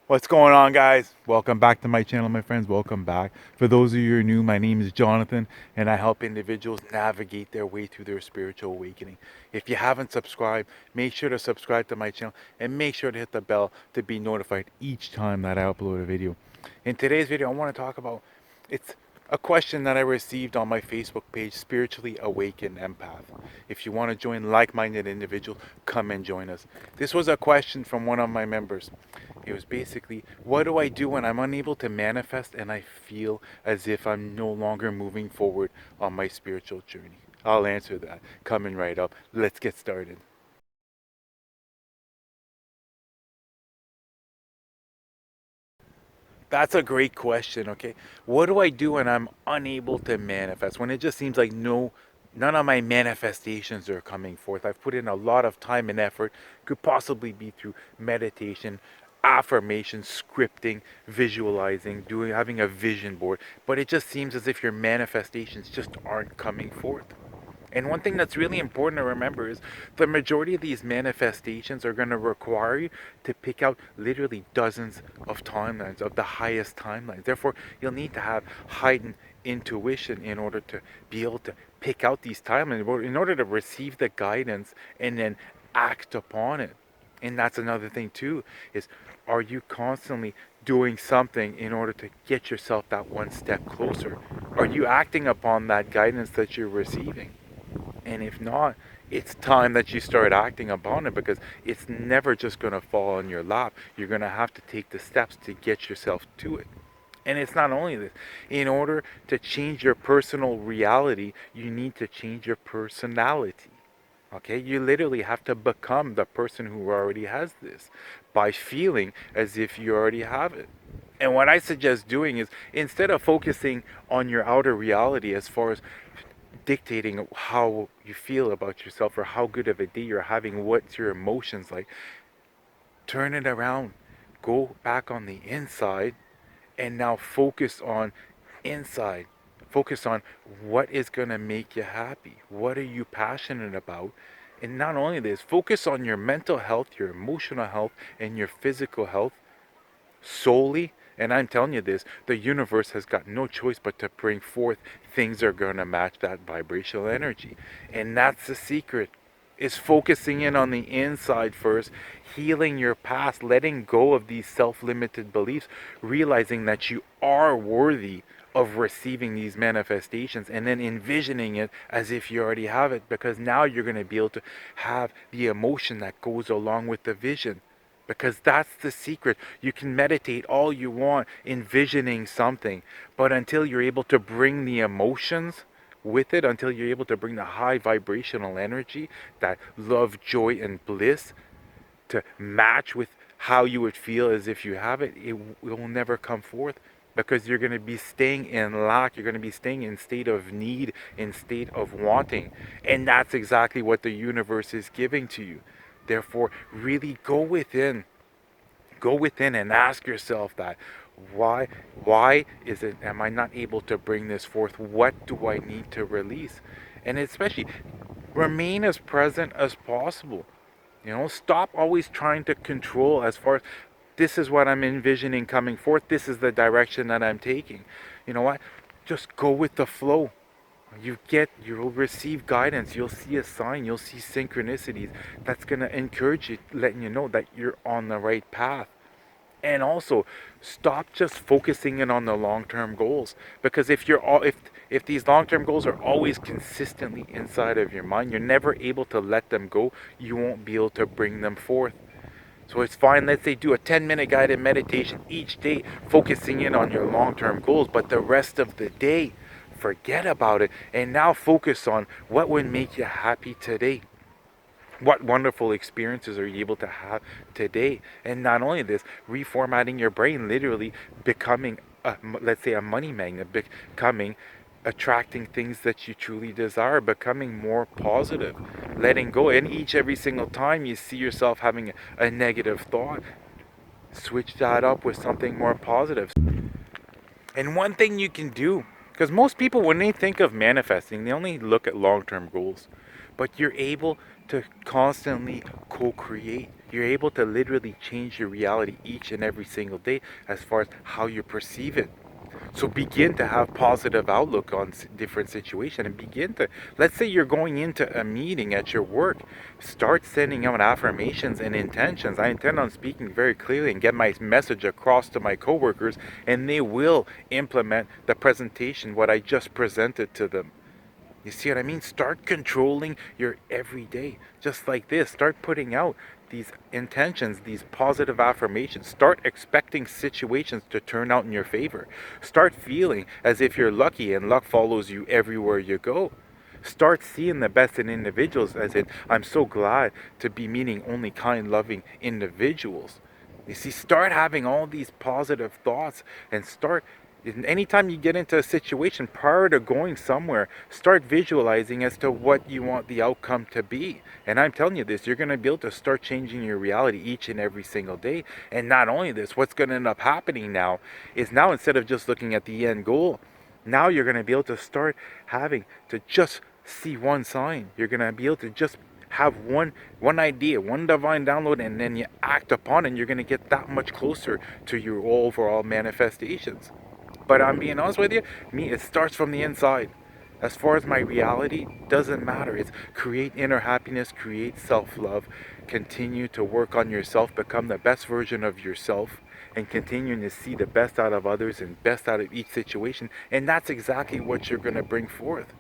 What's going on, guys? Welcome back to my channel, my friends. Welcome back. For those of you who are new, my name is Jonathan, and I help individuals navigate their way through their spiritual awakening. If you haven't subscribed, make sure to subscribe to my channel and make sure to hit the bell to be notified each time that I upload a video. In today's video, I want to talk about it's a question that I received on my Facebook page, Spiritually Awakened Empath. If you want to join like-minded individuals, come and join us. This was a question from one of my members. It was basically, what do I do when I'm unable to manifest and I feel as if I'm no longer moving forward on my spiritual journey? I'll answer that coming right up. Let's get started. That's a great question, okay? What do I do when I'm unable to manifest? When it just seems like none of my manifestations are coming forth. I've put in a lot of time and effort, could possibly be through meditation, affirmation, scripting, visualizing, having a vision board, but it just seems as if your manifestations just aren't coming forth. And one thing that's really important to remember is the majority of these manifestations are going to require you to pick out literally dozens of timelines, of the highest timelines. Therefore, you'll need to have heightened intuition in order to be able to pick out these timelines, in order to receive the guidance and then act upon it. And that's another thing too, is are you constantly doing something in order to get yourself that one step closer? Are you acting upon that guidance that you're receiving? And if not, it's time that you start acting upon it, because it's never just going to fall on your lap. You're going to have to take the steps to get yourself to it. And it's not only this. In order to change your personal reality, you need to change your personality. Okay, you literally have to become the person who already has this by feeling as if you already have it. And what I suggest doing is, instead of focusing on your outer reality as far as dictating how you feel about yourself or how good of a day you're having, what's your emotions like, turn it around. Go back on the inside and now focus on inside. Focus on what is going to make you happy. What are you passionate about? And not only this, focus on your mental health, your emotional health, and your physical health solely. And I'm telling you this, the universe has got no choice but to bring forth things that are going to match that vibrational energy. And that's the secret, is focusing in on the inside first, healing your past, letting go of these self-limited beliefs, realizing that you are worthy of receiving these manifestations, and then envisioning it as if you already have it, because now you're going to be able to have the emotion that goes along with the vision. Because that's the secret. You can meditate all you want, envisioning something, but until you're able to bring the emotions with it, until you're able to bring the high vibrational energy, that love, joy, and bliss, to match with how you would feel as if you have it, it will never come forth. Because you're going to be staying in lack, you're going to be staying in state of need, in state of wanting. And that's exactly what the universe is giving to you. Therefore, really go within and ask yourself that, why is it, am I not able to bring this forth? What do I need to release? And especially, remain as present as possible. Stop always trying to control, as far as, this is what I'm envisioning coming forth, this is the direction that I'm taking. You know what, just go with the flow. You'll receive guidance, you'll see a sign, you'll see synchronicities that's going to encourage you, letting you know that you're on the right path. And also, stop just focusing in on the long-term goals, because if these long-term goals are always consistently inside of your mind, you're never able to let them go. You won't be able to bring them forth. So it's fine, let's say, do a 10-minute guided meditation each day, focusing in on your long-term goals, but the rest of the day, forget about it, and now focus on what would make you happy today. What wonderful experiences are you able to have today? And not only this, reformatting your brain, literally becoming, let's say, a money magnet, becoming, attracting things that you truly desire, becoming more positive, letting go. And every single time you see yourself having a negative thought, switch that up with something more positive. And one thing you can do, because most people, when they think of manifesting, they only look at long-term goals, but you're able to constantly co-create. You're able to literally change your reality each and every single day as far as how you perceive it. So begin to have positive outlook on different situation, and begin to, let's say you're going into a meeting at your work, start sending out affirmations and intentions. I intend on speaking very clearly and get my message across to my coworkers, and they will implement the presentation what I just presented to them. You see what I mean? Start controlling your everyday. Just like this. Start putting out these intentions, these positive affirmations. Start expecting situations to turn out in your favor. Start feeling as if you're lucky and luck follows you everywhere you go. Start seeing the best in individuals, as in, I'm so glad to be meeting only kind, loving individuals. You see, start having all these positive thoughts, and start, anytime you get into a situation prior to going somewhere, start visualizing as to what you want the outcome to be. And I'm telling you this, you're going to be able to start changing your reality each and every single day. And not only this, what's going to end up happening now is, now instead of just looking at the end goal, now you're going to be able to start having to just see one sign. You're going to be able to just have one idea, one divine download, and then you act upon it, and you're going to get that much closer to your overall manifestations. But I'm being honest with you, me, it starts from the inside. As far as my reality, doesn't matter. It's create inner happiness, create self-love, continue to work on yourself, become the best version of yourself, and continuing to see the best out of others and best out of each situation. And that's exactly what you're going to bring forth.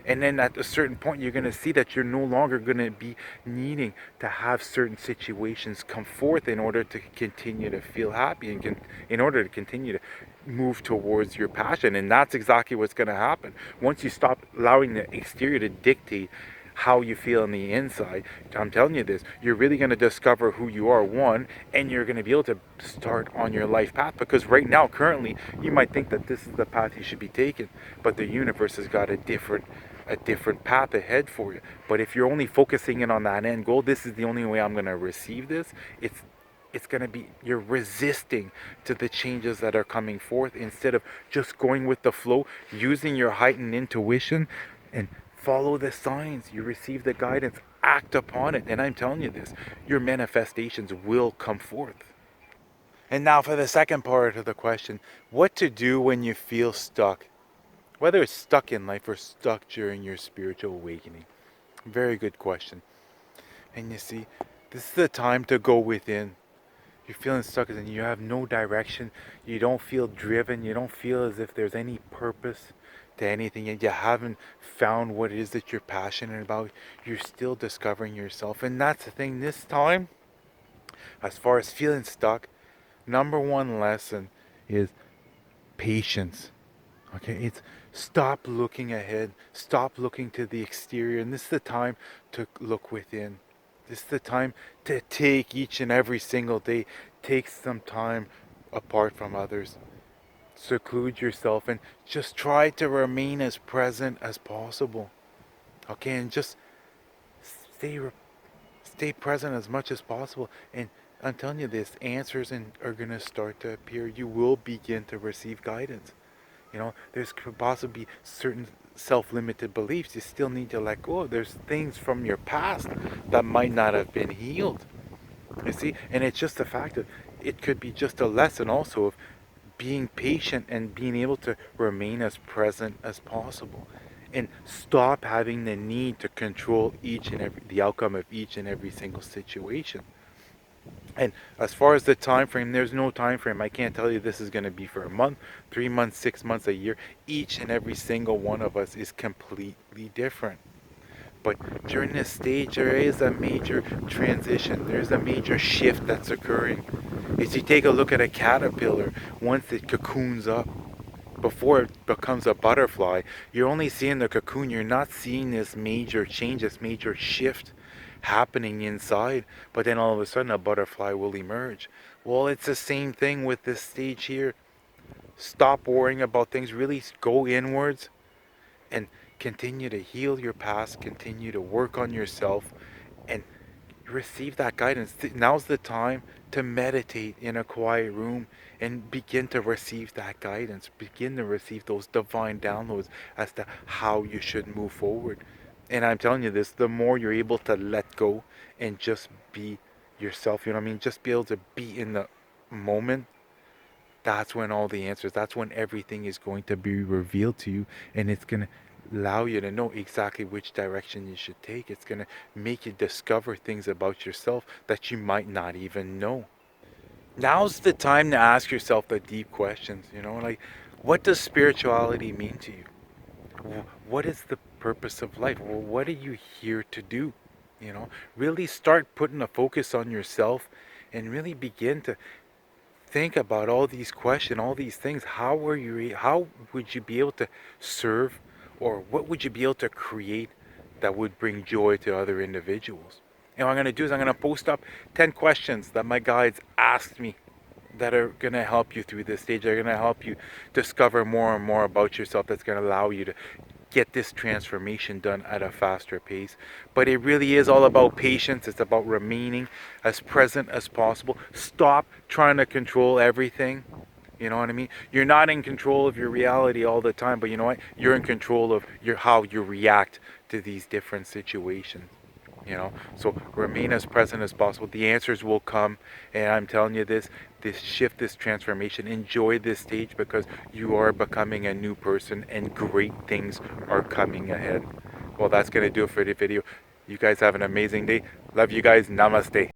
And then at a certain point, you're going to see that you're no longer going to be needing to have certain situations come forth in order to continue to feel happy, and in order to continue to move towards your passion. And that's exactly what's going to happen. Once you stop allowing the exterior to dictate how you feel on the inside, I'm telling you this, you're really going to discover who you are, one, and you're going to be able to start on your life path. Because right now, currently, you might think that this is the path you should be taking, but the universe has got a different path ahead for you. But if you're only focusing in on that end goal, this is the only way I'm going to receive this, it's going to be, you're resisting to the changes that are coming forth, instead of just going with the flow, using your heightened intuition, and follow the signs. You receive the guidance, act upon it, and I'm telling you this, your manifestations will come forth. And now for the second part of the question, what to do when you feel stuck, whether it's stuck in life or stuck during your spiritual awakening. Very good question. And you see, this is the time to go within. You're feeling stuck and you have no direction. You don't feel driven. You don't feel as if there's any purpose to anything. And you haven't found what it is that you're passionate about. You're still discovering yourself. And that's the thing this time, as far as feeling stuck, number one lesson is patience. Okay, it's stop looking ahead, stop looking to the exterior, and this is the time to look within. This is the time to take each and every single day, take some time apart from others, seclude yourself, and just try to remain as present as possible. Okay, and just stay stay present as much as possible. And I'm telling you this, answers are gonna start to appear. You will begin to receive guidance. You know, there's could possibly be certain self-limited beliefs you still need to let go of. There's things from your past that might not have been healed. You see, and it's just the fact that it could be just a lesson also of being patient and being able to remain as present as possible, and stop having the need to control each and every the outcome of each and every single situation. And as far as the time frame, there's no time frame. I can't tell you this is going to be for a month, 3 months, 6 months, a year. Each and every single one of us is completely different. But during this stage, there is a major transition. There's a major shift that's occurring. If you take a look at a caterpillar, once it cocoons up, before it becomes a butterfly, you're only seeing the cocoon. You're not seeing this major change, this major shift happening inside. But then all of a sudden, a butterfly will emerge. Well, it's the same thing with this stage here. Stop worrying about things. Really go inwards and continue to heal your past. Continue to work on yourself and receive that guidance. Now's the time to meditate in a quiet room and begin to receive that guidance. Begin to receive those divine downloads as to how you should move forward. And I'm telling you this, the more you're able to let go and just be yourself, you know what I mean? Just be able to be in the moment. That's when all the answers, that's when everything is going to be revealed to you, and it's going to allow you to know exactly which direction you should take. It's going to make you discover things about yourself that you might not even know. Now's the time to ask yourself the deep questions, you know, like, what does spirituality mean to you? What is the purpose of life? What are you here to do? You know, really start putting a focus on yourself and really begin to think about all these questions, all these things. How would you be able to serve, or what would you be able to create that would bring joy to other individuals? And what I'm going to do is I'm going to post up 10 questions that my guides asked me that are going to help you through this stage. They're going to help you discover more and more about yourself. That's going to allow you to get this transformation done at a faster pace. But it really is all about patience. It's about remaining as present as possible. Stop trying to control everything. You know what I mean? You're not in control of your reality all the time, but you know what? You're in control of your how you react to these different situations. You know, so remain as present as possible. The answers will come, and I'm telling you this shift, this transformation, enjoy this stage, because you are becoming a new person and great things are coming ahead. Well, that's going to do it for the video. You guys have an amazing day. Love you guys. Namaste.